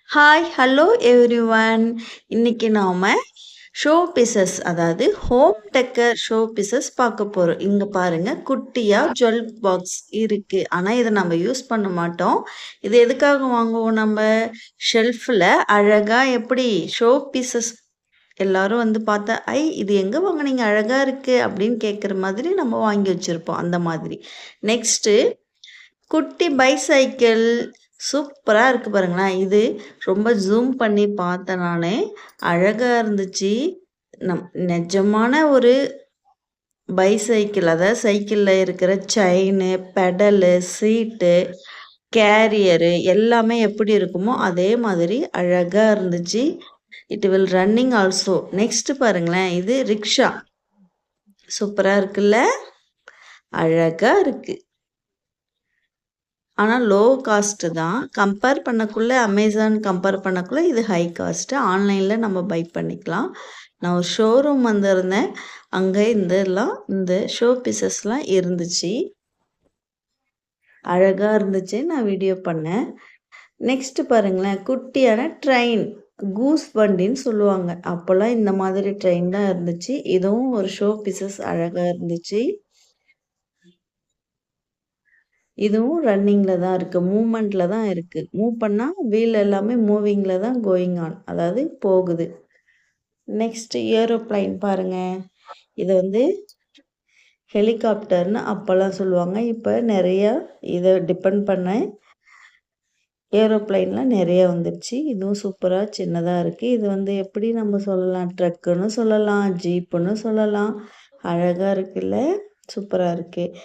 Hi hello everyone. இன்னைக்கு நாம show pieces அதாவது ஹோம் டெக்கர் ஷோ பீசஸ் பார்க்க போறோம். இங்க பாருங்க குட்டியா ஜுவல் பாக்ஸ் இருக்கு. ஆனா இதை நம்ம யூஸ் பண்ண மாட்டோம். இது எதுக்காக வாங்குவோம்? நம்ம ஷெல்ஃபில் அழகா எப்படி ஷோ பீசஸ் எல்லாரும் வந்து பார்த்தா இது எங்கே வாங்குனீங்க அழகா இருக்கு அப்படின்னு கேட்குற மாதிரி நம்ம வாங்கி வச்சிருப்போம். அந்த மாதிரி நெக்ஸ்ட்டு குட்டி பைசைக்கிள் சூப்பராக இருக்குது பாருங்களேன். இது ரொம்ப ஜூம் பண்ணி பார்த்தேன் நான். அழகாக இருந்துச்சு. நிஜமான ஒரு பைசைக்கிள், அதாவது சைக்கிளில் இருக்கிற செயினு, பெடலு, சீட்டு, கேரியரு எல்லாமே எப்படி இருக்குமோ அதே மாதிரி அழகாக இருந்துச்சு. It will running also. Next பாருங்களேன், இது ரிக்ஷா சூப்பராக இருக்குல்ல, அழகாக இருக்குது. ஆனால் லோ காஸ்ட்டு தான். கம்பேர் பண்ணக்குள்ள அமேசான் கம்பேர் பண்ணக்குள்ள இது ஹை காஸ்ட்டு. ஆன்லைனில் நம்ம பை பண்ணிக்கலாம். நான் ஒரு ஷோரூம் வந்திருந்தேன். அங்கே இந்த ஷோ பீசஸ்லாம் இருந்துச்சு. அழகாக இருந்துச்சு. நான் வீடியோ பண்ணேன். நெக்ஸ்ட்டு பாருங்களேன், குட்டியான ட்ரெயின், கூஸ் வண்டின்னு சொல்லுவாங்க. அப்போல்லாம் இந்த மாதிரி ட்ரெயின் தான் இருந்துச்சு. இதுவும் ஒரு ஷோ பீசஸ் அழகாக இருந்துச்சு. இதுவும் ரன்னிங்கில் தான் இருக்குது, மூமெண்ட்டில் தான் இருக்குது. மூவ் பண்ணால் வீல் எல்லாமே மூவிங்கில் தான் கோயிங் ஆன், அதாவது போகுது. நெக்ஸ்ட் ஏரோப்ளைன் பாருங்கள். இதை வந்து ஹெலிகாப்டர்னு அப்போல்லாம் சொல்லுவாங்க. இப்போ நிறையா இதை டிபெண்ட் பண்ண ஏரோப்ளைன்லாம் நிறைய வந்துடுச்சு. இதுவும் சூப்பராக சின்னதாக இருக்குது. இது வந்து எப்படி நம்ம சொல்லலாம், ட்ரக்குன்னு சொல்லலாம், ஜீப்புன்னு சொல்லலாம். அழகாக இருக்குல்ல, சூப்பராக இருக்குது.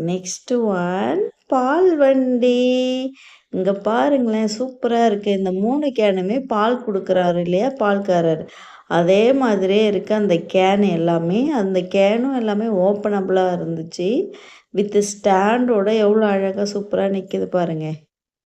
நெக்ஸ்ட்டு ஒன் பால் வண்டி. இங்கே பாருங்களேன், சூப்பராக இருக்குது. இந்த 3 கேனுமே பால் கொடுக்குறாரு இல்லையா பால்காரர், அதே மாதிரியே இருக்குது அந்த கேன் எல்லாமே. அந்த கேனும் எல்லாமே ஓப்பனபிளாக இருந்துச்சு. வித் ஸ்டாண்டோட எவ்வளோ அழகாக சூப்பராக நிற்கிது பாருங்கள்.